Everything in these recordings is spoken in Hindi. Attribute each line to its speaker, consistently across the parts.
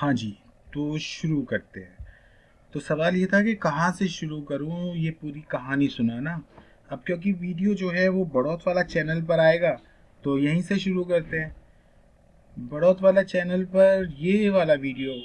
Speaker 1: हाँ जी, तो शुरू करते हैं। तो सवाल ये था कि कहाँ से शुरू करूँ ये पूरी कहानी सुनाना। अब क्योंकि वीडियो जो है वो बड़ौत वाला चैनल पर आएगा, तो यहीं से शुरू करते हैं। बड़ौत वाला चैनल पर ये वाला वीडियो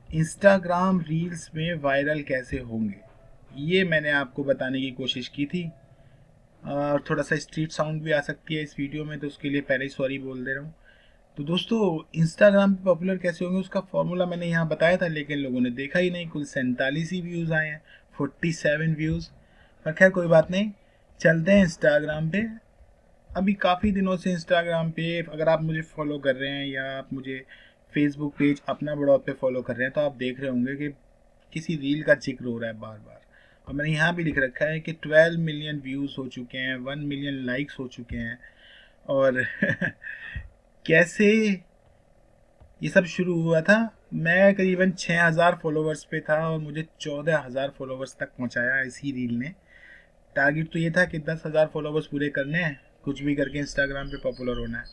Speaker 1: इंस्टाग्राम रील्स में वायरल कैसे होंगे, ये मैंने आपको बताने की कोशिश की थी। और थोड़ा सा स्ट्रीट साउंड भी आ सकती है इस वीडियो में, तो उसके लिए पहले ही सॉरी बोल दे रहा हूँ। तो दोस्तों, इंस्टाग्राम पे पॉपुलर कैसे होंगे उसका फॉर्मूला मैंने यहाँ बताया था, लेकिन लोगों ने देखा ही नहीं। कुल 47 ही व्यूज़ आए हैं, 47 व्यूज़। पर खैर कोई बात नहीं, चलते हैं इंस्टाग्राम पे। अभी काफ़ी दिनों से इंस्टाग्राम पे अगर आप मुझे फॉलो कर रहे हैं, या आप मुझे फेसबुक पेज अपना बड़ौत पे फॉलो कर रहे हैं, तो आप देख रहे होंगे कि किसी रील का जिक्र हो रहा है बार बार। और मैंने यहाँ भी लिख रखा है कि 12 मिलियन व्यूज़ हो चुके हैं, 1 मिलियन लाइक्स हो चुके हैं। और कैसे ये सब शुरू हुआ था। मैं करीबन 6000 फॉलोवर्स पे था और मुझे 14000 फॉलोवर्स तक पहुंचाया इसी रील ने। टारगेट तो ये था कि 10,000 फॉलोवर्स पूरे करने हैं, कुछ भी करके इंस्टाग्राम पे पॉपुलर होना है।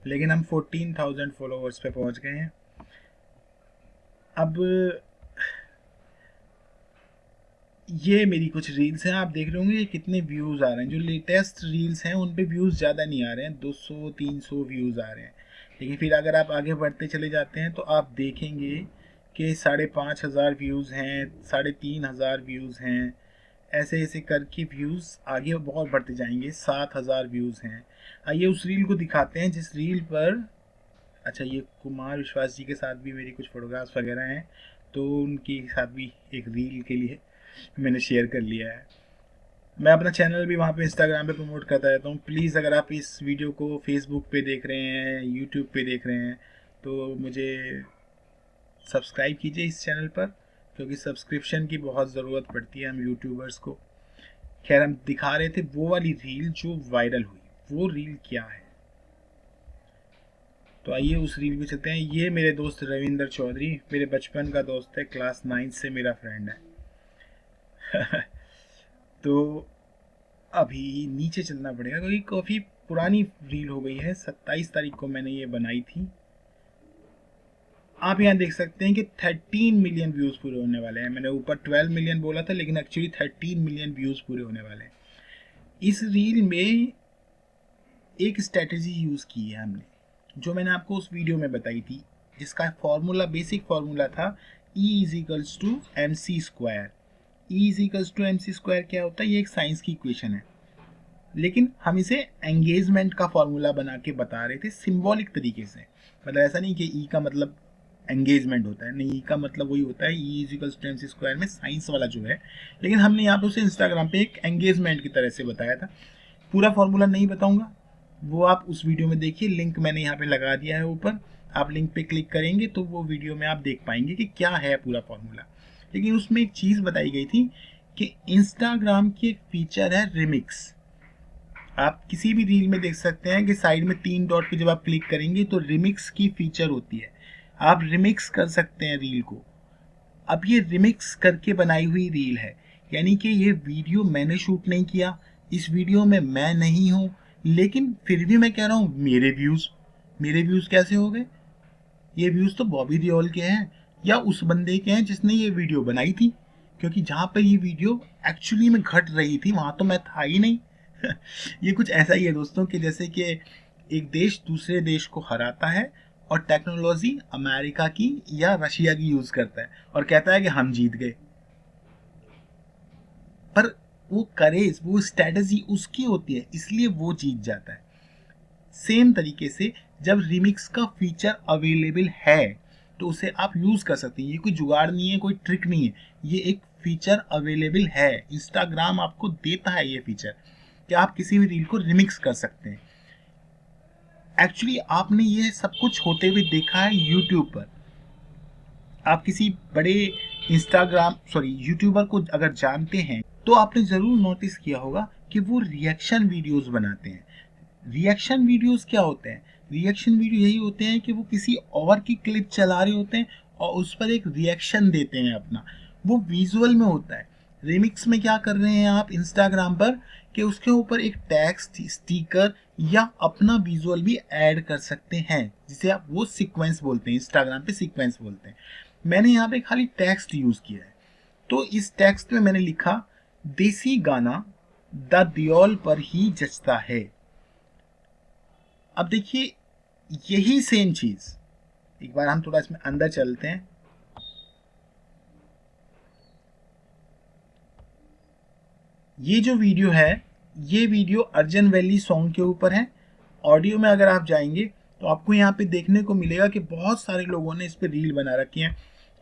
Speaker 1: लेकिन हम 14,000 फॉलोवर्स पे पहुंच गए हैं। अब ये मेरी कुछ रील्स हैं, आप देख रहे होंगे कितने व्यूज़ आ रहे हैं। जो लेटेस्ट रील्स हैं उन पे व्यूज़ ज़्यादा नहीं आ रहे हैं, 200-300 व्यूज़ आ रहे हैं। लेकिन फिर अगर आप आगे बढ़ते चले जाते हैं तो आप देखेंगे कि 5,500 व्यूज़ हैं, 3,500 व्यूज़ हैं। ऐसे ऐसे करके व्यूज़ आगे बहुत बढ़ते जाएंगे, 7,000 व्यूज़ हैं। आइए उस रील को दिखाते हैं जिस रील पर, अच्छा ये कुमार विश्वास जी के साथ भी मेरी कुछ फोटोग्राफ्स वगैरह हैं, तो उनके साथ भी एक रील के लिए मैंने शेयर कर लिया है। मैं अपना चैनल भी वहाँ पे इंस्टाग्राम पे प्रमोट करता रहता हूँ। प्लीज़ अगर आप इस वीडियो को फेसबुक पे देख रहे हैं, यूट्यूब पे देख रहे हैं, तो मुझे सब्सक्राइब कीजिए इस चैनल पर, क्योंकि सब्सक्रिप्शन की बहुत ज़रूरत पड़ती है हम यूट्यूबर्स को। खैर, हम दिखा रहे थे वो वाली रील जो वायरल हुई। वो रील क्या है, तो आइए उस रील पे चलते हैं। ये मेरे दोस्त रविंदर चौधरी, मेरे बचपन का दोस्त है, क्लास 9 से मेरा फ्रेंड है। तो अभी नीचे चलना पड़ेगा क्योंकि काफ़ी पुरानी रील हो गई है। 27 तारीख को मैंने ये बनाई थी। आप यहाँ देख सकते हैं कि 13 मिलियन व्यूज़ पूरे होने वाले हैं। मैंने ऊपर 12 मिलियन बोला था, लेकिन एक्चुअली 13 मिलियन व्यूज़ पूरे होने वाले हैं। इस रील में एक स्ट्रेटजी यूज़ की है हमने, जो मैंने आपको उस वीडियो में बताई थी, जिसका फॉर्मूला, बेसिक फॉर्मूला था E is equals to M C square. E is equals to M C square क्या होता है, ये एक साइंस की इक्वेशन है, लेकिन हम इसे एंगेजमेंट का फॉर्मूला बना के बता रहे थे सिंबॉलिक तरीके से। मतलब ऐसा नहीं कि ई का मतलब एंगेजमेंट होता है, नहीं, ई का मतलब वही होता है, E is equals to M C square में साइंस वाला जो है। लेकिन हमने यहाँ पे उसे इंस्टाग्राम पे एक एंगेजमेंट की तरह से बताया था। पूरा फॉर्मूला नहीं बताऊंगा, वो आप उस वीडियो में देखिए, लिंक मैंने यहाँ पे लगा दिया है ऊपर। आप लिंक पे क्लिक करेंगे तो वो वीडियो में आप देख पाएंगे कि क्या है पूरा फॉर्मूला। लेकिन उसमें एक चीज़ बताई गई थी कि इंस्टाग्राम की एक फीचर है रिमिक्स। आप किसी भी रील में देख सकते हैं कि साइड में 3 डॉट पे जब आप क्लिक करेंगे तो रिमिक्स की फीचर होती है। आप रिमिक्स कर सकते हैं रील को। अब ये रिमिक्स करके बनाई हुई रील है, यानी कि ये वीडियो मैंने शूट नहीं किया, इस वीडियो में मैं नहीं हूँ, लेकिन फिर भी मैं कह रहा हूँ मेरे व्यूज़ कैसे हो गए। ये व्यूज़ तो बॉबी देओल के हैं, या उस बंदे के हैं जिसने ये वीडियो बनाई थी, क्योंकि जहाँ पर ये वीडियो एक्चुअली में घट रही थी वहाँ तो मैं था ही नहीं। ये कुछ ऐसा ही है दोस्तों, कि जैसे कि एक देश दूसरे देश को हराता है और टेक्नोलॉजी अमेरिका की या रशिया की यूज़ करता है और कहता है कि हम जीत गए। पर वो करेज, वो स्ट्रेटजी उसकी होती है, इसलिए वो जीत जाता है। सेम तरीके से जब रिमिक्स का फीचर अवेलेबल है तो उसे आप यूज़ कर सकते हैं। ये कोई जुगाड़ नहीं है, कोई ट्रिक नहीं है, ये एक फीचर अवेलेबल है। इंस्टाग्राम आपको देता है ये फीचर कि आप किसी भी रील को रिमिक्स कर सकते हैं। एक्चुअली आपने ये सब कुछ होते हुए देखा है यूट्यूब पर। आप किसी बड़े यूट्यूबर को अगर जानते हैं तो आपने ज़रूर नोटिस किया होगा कि वो रिएक्शन वीडियोस बनाते हैं। रिएक्शन वीडियोस क्या होते हैं? रिएक्शन वीडियो यही होते हैं कि वो किसी और की क्लिप चला रहे होते हैं और उस पर एक रिएक्शन देते हैं अपना। वो विजुअल में होता है। रिमिक्स में क्या कर रहे हैं आप इंस्टाग्राम पर कि उसके ऊपर एक टेक्स्ट स्टिकर या अपना विजुअल भी ऐड कर सकते हैं, जिसे आप वो सीक्वेंस बोलते हैं, इंस्टाग्राम पे सीक्वेंस बोलते हैं। मैंने यहाँ पे खाली टेक्स्ट यूज किया है, तो इस टेक्स्ट में मैंने लिखा देसी गाना द दियोल पर ही जचता है। अब देखिए यही सेम चीज, एक बार हम थोड़ा इसमें अंदर चलते हैं। ये जो वीडियो है, ये वीडियो अर्जन वैली सॉन्ग के ऊपर है। ऑडियो में अगर आप जाएंगे तो आपको यहाँ पे देखने को मिलेगा कि बहुत सारे लोगों ने इस पे रील बना रखी है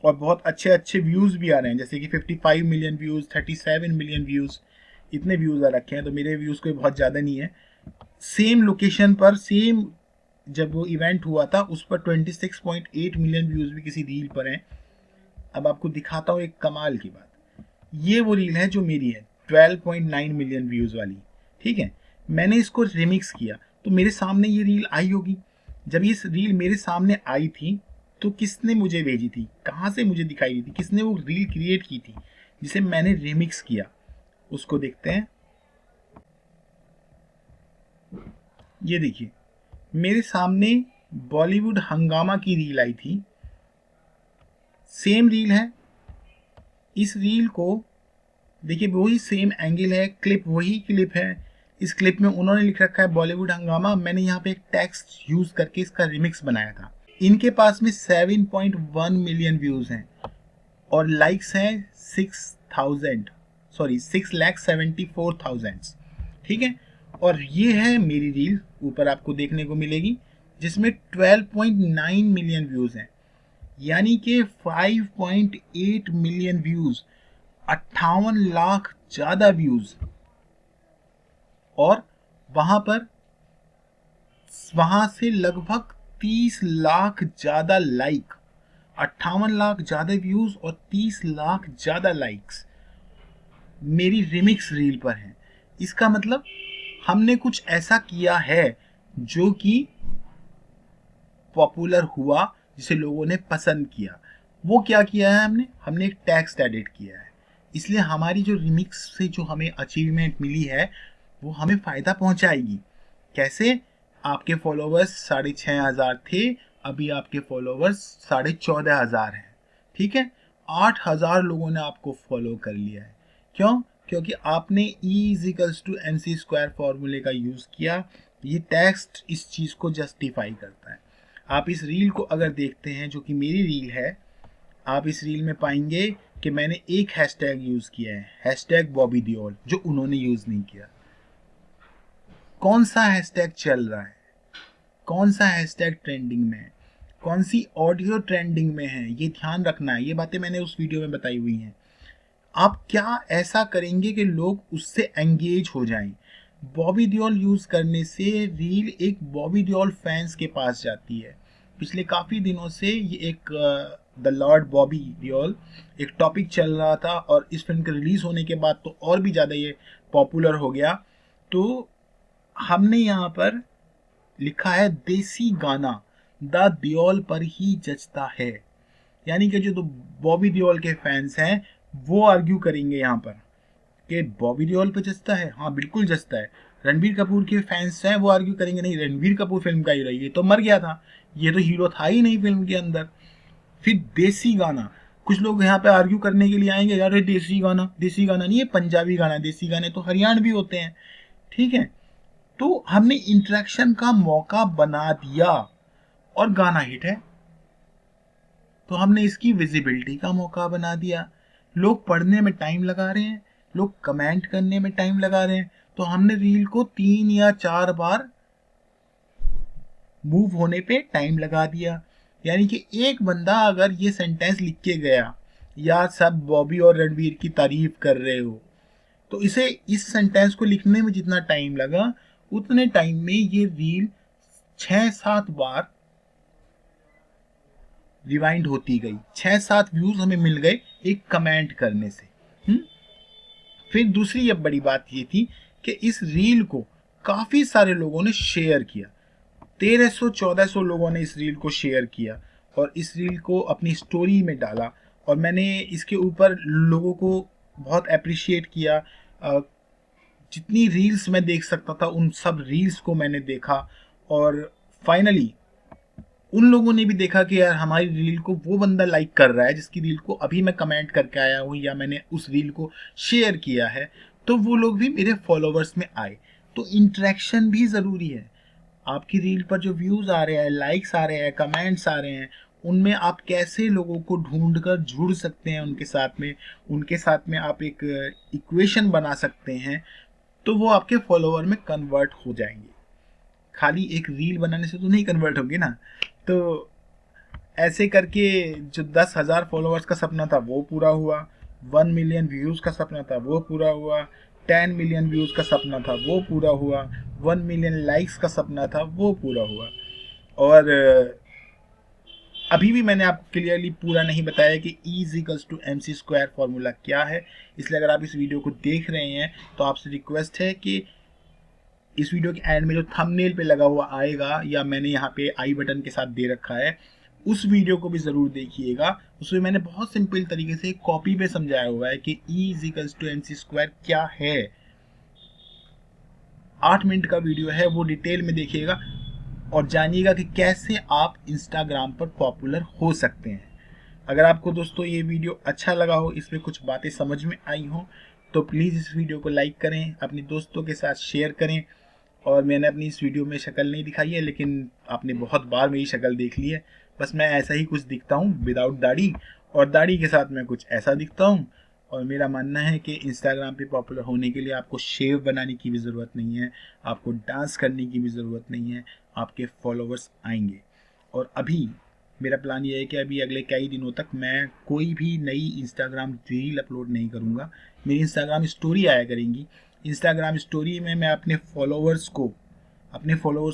Speaker 1: और बहुत अच्छे अच्छे व्यूज भी आ रहे हैं, जैसे कि 55 मिलियन व्यूज, 37 मिलियन व्यूज, इतने व्यूज आ रखे हैं। तो मेरे व्यूज कोई बहुत ज़्यादा नहीं है। सेम लोकेशन पर, सेम जब वो इवेंट हुआ था उस पर 26.8 मिलियन व्यूज भी किसी रील पर हैं। अब आपको दिखाता हूँ एक कमाल की बात। ये वो रील है जो मेरी है, 12.9 मिलियन व्यूज वाली। ठीक है, मैंने इसको रिमिक्स किया तो मेरे सामने ये रील आई होगी। जब ये रील मेरे सामने आई थी तो किसने मुझे भेजी थी, कहाँ से मुझे दिखाई दी थी, किसने वो रील क्रिएट की थी जिसे मैंने रिमिक्स किया, उसको देखते हैं। ये देखिए मेरे सामने बॉलीवुड हंगामा की रील आई थी, सेम रील है। इस रील को देखिए वही सेम एंगल है, क्लिप वही क्लिप है। इस क्लिप में उन्होंने लिख रखा है बॉलीवुड हंगामा, मैंने यहाँ पे एक टेक्स्ट यूज करके इसका रिमिक्स बनाया था। इनके पास में 7.1 मिलियन व्यूज हैं और लाइक्स हैं 6,74,000। ठीक है, और ये है मेरी रील, ऊपर आपको देखने को मिलेगी, जिसमें 12.9 मिलियन व्यूज हैं, यानी कि 5.8 मिलियन व्यूज, 58 लाख ज्यादा व्यूज। और वहां से लगभग 30 लाख ज्यादा लाइक, 58 लाख ज्यादा व्यूज और 30 लाख ज्यादा लाइक्स मेरी रिमिक्स रील पर हैं। इसका मतलब हमने कुछ ऐसा किया है जो कि पॉपुलर हुआ, जिसे लोगों ने पसंद किया। वो क्या किया है हमने, हमने एक टेक्स्ट एडिट किया है। इसलिए हमारी जो रिमिक्स से जो हमें अचीवमेंट मिली है वो हमें फायदा पहुंचाएगी। कैसे, आपके फॉलोवर्स 6,500 थे, अभी आपके फॉलोवर्स 14,500 हैं। ठीक है, 8,000 लोगों ने आपको फॉलो कर लिया है। क्यों? क्योंकि आपने E=mc² फॉर्मूले का यूज किया। ये टेक्स्ट इस चीज को जस्टिफाई करता है। आप इस रील को अगर देखते हैं, जो कि मेरी रील है, आप इस रील में पाएंगे कि मैंने एक हैशटैग यूज किया है, हैशटैग बॉबी देओल, जो उन्होंने यूज नहीं किया। कौन सा हैशटैग चल रहा है, कौन सा हैशटैग ट्रेंडिंग में है, कौन सी ऑडियो ट्रेंडिंग में है, ये ध्यान रखना है। ये बातें मैंने उस वीडियो में बताई हुई हैं। आप क्या ऐसा करेंगे कि लोग उससे एंगेज हो जाएं। बॉबी देओल यूज करने से रील एक बॉबी देओल फैंस के पास जाती है। पिछले काफी दिनों से ये एक द लॉर्ड बॉबी देओल एक टॉपिक चल रहा था, और इस फिल्म के रिलीज होने के बाद तो और भी ज्यादा ये पॉपुलर हो गया। तो हमने यहाँ पर लिखा है देसी गाना द दियोल पर ही जचता है, यानी कि जो बॉबी देओल के फैंस हैं वो आर्ग्यू करेंगे यहाँ पर कि बॉबी देओल पे जचता है। हाँ बिल्कुल जचता है। रणबीर कपूर के फैंस हैं वो आर्ग्यू करेंगे नहीं, रणबीर कपूर फिल्म का हीरो, ये तो मर गया था, ये तो हीरो था ही नहीं फिल्म के अंदर। फिर देसी गाना, कुछ लोग यहाँ पे आर्ग्यू करने के लिए आएंगे, यार देसी गाना, देसी गाना नहीं है पंजाबी गाना, देसी गाने तो हरियाणवी होते हैं। ठीक है, तो हमने इंटरेक्शन का मौका बना दिया और गाना हिट है, तो हमने इसकी विजिबिलिटी का मौका बना दिया। लोग पढ़ने में टाइम लगा रहे हैं, लोग कमेंट करने में टाइम लगा रहे हैं, तो हमने रील को 3 या 4 बार मूव होने पे टाइम लगा दिया। यानी कि एक बंदा अगर ये सेंटेंस लिख के गया, यार सब बॉबी और रणवीर की तारीफ कर रहे हो, तो इसे इस सेंटेंस को लिखने में जितना टाइम लगा, उतने टाइम में ये रील 6-7 बार रिवाइंड होती गई, 6-7 व्यूज हमें मिल गए एक कमेंट करने से। फिर दूसरी अब बड़ी बात ये थी कि इस रील को काफी सारे लोगों ने शेयर किया, 1300-1400 लोगों ने इस रील को शेयर किया और इस रील को अपनी स्टोरी में डाला, और मैंने इसके ऊपर लोगों को बहुत अप्रिशिएट किया। जितनी रील्स मैं देख सकता था उन सब रील्स को मैंने देखा, और फाइनली उन लोगों ने भी देखा कि यार हमारी रील को वो बंदा लाइक कर रहा है जिसकी रील को अभी मैं कमेंट करके आया हूँ या मैंने उस रील को शेयर किया है, तो वो लोग भी मेरे फॉलोवर्स में आए। तो इंटरेक्शन भी ज़रूरी है। आपकी रील पर जो व्यूज़ आ रहे हैं, लाइक्स आ रहे हैं, कमेंट्स आ रहे हैं, उनमें आप कैसे लोगों को ढूंढ कर जुड़ सकते हैं उनके साथ में आप एक इक्वेशन बना सकते हैं, तो वो आपके फॉलोवर में कन्वर्ट हो जाएंगे। खाली एक रील बनाने से तो नहीं कन्वर्ट होंगे ना। तो ऐसे करके जो 10,000 फॉलोअर्स का सपना था वो पूरा हुआ, 1 मिलियन व्यूज़ का सपना था वो पूरा हुआ, 10 मिलियन व्यूज़ का सपना था वो पूरा हुआ, 1 मिलियन लाइक्स का सपना था वो पूरा हुआ। और अभी भी मैंने आपको क्लियरली पूरा नहीं बताया कि E=mc² फॉर्मूला क्या है। इसलिए अगर आप इस वीडियो को देख रहे हैं तो आपसे रिक्वेस्ट है कि इस वीडियो के एंड में जो थंबनेल पे लगा हुआ आएगा या मैंने यहाँ पे आई बटन के साथ दे रखा है, उस वीडियो को भी ज़रूर देखिएगा। उसमें मैंने बहुत सिंपल तरीके से कॉपी पे समझाया हुआ है कि E=mc² क्या है। 8 मिनट का वीडियो है, वो डिटेल में देखिएगा और जानिएगा कि कैसे आप इंस्टाग्राम पर पॉपुलर हो सकते हैं। अगर आपको दोस्तों ये वीडियो अच्छा लगा हो, इसमें कुछ बातें समझ में आई हो, तो प्लीज़ इस वीडियो को लाइक करें, अपने दोस्तों के साथ शेयर करें। और मैंने अपनी इस वीडियो में शक्ल नहीं दिखाई है, लेकिन आपने बहुत बार मेरी शक्ल देख ली है। बस मैं ऐसा ही कुछ दिखता हूँ विदाउट दाढ़ी, और दाढ़ी के साथ मैं कुछ ऐसा दिखता हूँ। और मेरा मानना है कि इंस्टाग्राम पे पॉपुलर होने के लिए आपको शेव बनाने की भी ज़रूरत नहीं है, आपको डांस करने की भी ज़रूरत नहीं है, आपके फॉलोवर्स आएंगे। और अभी मेरा प्लान ये है कि अभी अगले कई दिनों तक मैं कोई भी नई इंस्टाग्राम रील अपलोड नहीं करूँगा। मेरी इंस्टाग्राम स्टोरी आया करेंगी। इंस्टाग्राम स्टोरी में मैं अपने फॉलोअर्स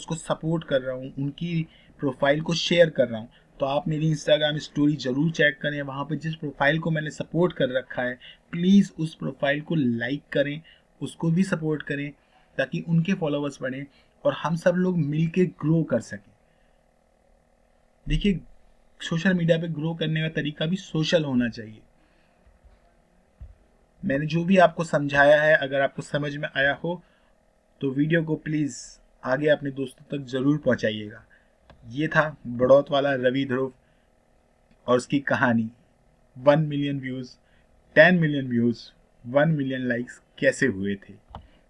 Speaker 1: को सपोर्ट कर रहा हूँ, उनकी प्रोफाइल को शेयर कर रहा हूँ। तो आप मेरी इंस्टाग्राम स्टोरी ज़रूर चेक करें। वहाँ पे जिस प्रोफाइल को मैंने सपोर्ट कर रखा है, प्लीज़ उस प्रोफाइल को लाइक करें, उसको भी सपोर्ट करें, ताकि उनके फॉलोअर्स बढ़ें और हम सब लोग मिल के ग्रो कर सकें। देखिए, सोशल मीडिया पे ग्रो करने का तरीका भी सोशल होना चाहिए। मैंने जो भी आपको समझाया है, अगर आपको समझ में आया हो तो वीडियो को प्लीज़ आगे अपने दोस्तों तक ज़रूर पहुंचाइएगा। ये था बड़ौत वाला रवि ध्रुव और उसकी कहानी 1 million views, 10 million views, 1 million likes कैसे हुए थे।